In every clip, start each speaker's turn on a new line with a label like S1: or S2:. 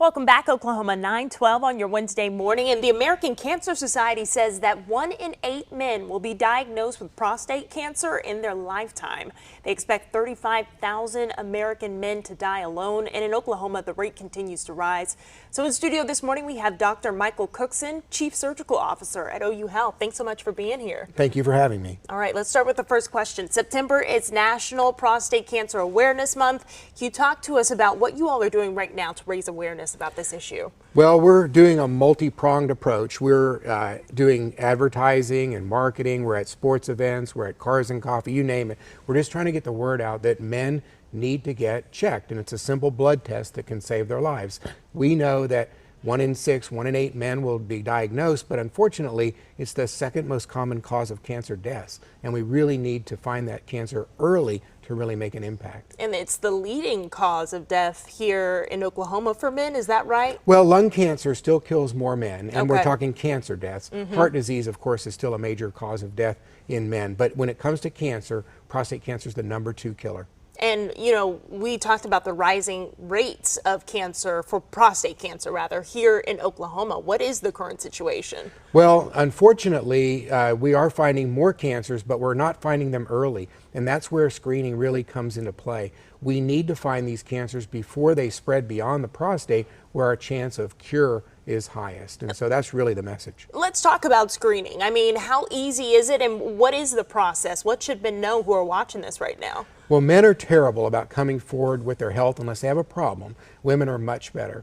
S1: Welcome back, Oklahoma 912 on your Wednesday morning. And the American Cancer Society says that 1 in 8 men will be diagnosed with prostate cancer in their lifetime. They expect 35,000 American men to die alone. And in Oklahoma, the rate continues to rise. So in studio this morning, we have Dr. Michael Cookson, Chief Surgical Officer at OU Health. Thanks so much for being here.
S2: Thank you for having me.
S1: All right, let's start with the first question. September is National Prostate Cancer Awareness Month. Can you talk to us about what you all are doing right now to raise awareness about this issue?
S2: Well, we're doing a multi-pronged approach. We're doing advertising and marketing. We're at sports events. We're at Cars and Coffee, you name it. We're just trying to get the word out that men need to get checked, and it's a simple blood test that can save their lives. We know that 1 in 6, 1 in 8 men will be diagnosed, but unfortunately, it's the second most common cause of cancer deaths, and we really need to find that cancer early to really make an impact.
S1: And it's the leading cause of death here in Oklahoma for men, is that right?
S2: Well, lung cancer still kills more men, and we're
S1: Okay.
S2: talking cancer deaths. Heart disease, of course, is still a major cause of death in men, but when it comes to cancer, prostate cancer is the #2 killer.
S1: And, you know, we talked about the rising rates of cancer, for prostate cancer rather, here in Oklahoma. What is the current situation?
S2: Well, unfortunately, we are finding more cancers, but we're not finding them early. And that's where screening really comes into play. We need to find these cancers before they spread beyond the prostate, where our chance of cure is highest. And so that's really the message.
S1: Let's talk about screening. I mean, how easy is it, and what is the process? What should men know who are watching this right now?
S2: Well, men are terrible about coming forward with their health unless they have a problem. Women are much better.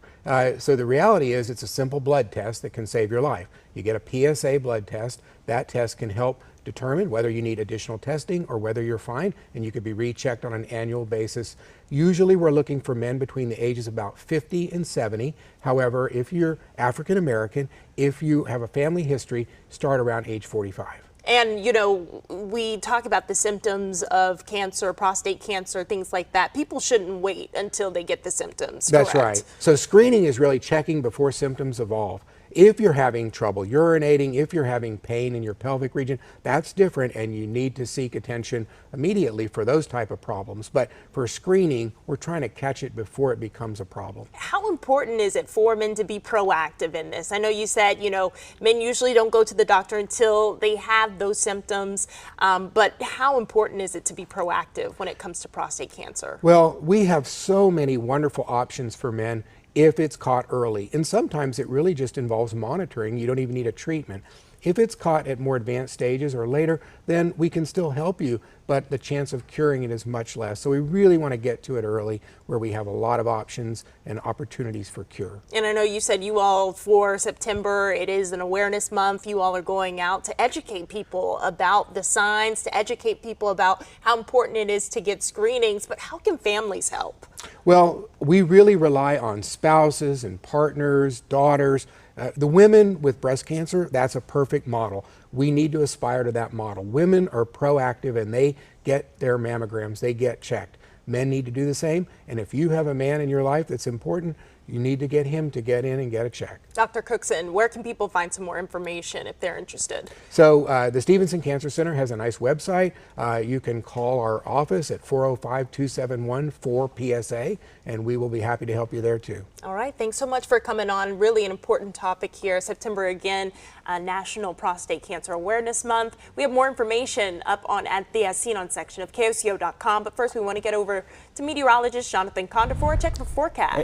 S2: So the reality is it's a simple blood test that can save your life. You get a PSA blood test. That test can help determine whether you need additional testing or whether you're fine, and you could be rechecked on an annual basis. Usually we're looking for men between the ages of about 50 and 70. However, if you're African American, if you have a family history, start around age 45.
S1: And, you know, we talk about the symptoms of cancer, prostate cancer, things like that. People shouldn't wait until they get the symptoms.
S2: That's
S1: correct?
S2: right. So screening is really checking before symptoms evolve. If you're having trouble urinating, if you're having pain in your pelvic region, that's different, and you need to seek attention immediately for those type of problems. But for screening, we're trying to catch it before it becomes a problem.
S1: How important is it for men to be proactive in this? I know you said, you know, men usually don't go to the doctor until they have those symptoms, but how important is it to be proactive when it comes to prostate cancer?
S2: Well, we have so many wonderful options for men if it's caught early. And sometimes it really just involves monitoring. You don't even need a treatment. If it's caught at more advanced stages or later, then we can still help you, but the chance of curing it is much less. So we really want to get to it early, where we have a lot of options and opportunities for cure.
S1: And I know you said you all, for September, it is an awareness month. You all are going out to educate people about the signs, to educate people about how important it is to get screenings, but how can families help?
S2: Well, we really rely on spouses and partners, daughters. The women with breast cancer, that's a perfect model. We need to aspire to that model. Women are proactive and they get their mammograms, they get checked. Men need to do the same, and if you have a man in your life that's important, you need to get him to get in and get a check.
S1: Dr. Cookson, where can people find some more information if they're interested?
S2: So the Stevenson Cancer Center has a nice website. You can call our office at 405-271-4PSA, and we will be happy to help you there too.
S1: All right, thanks so much for coming on. Really an important topic here. September again, National Prostate Cancer Awareness Month. We have more information up on at the As Seen On section of KOCO.com, but first we want to get over to meteorologist Jonathan Condor for a check of the forecast.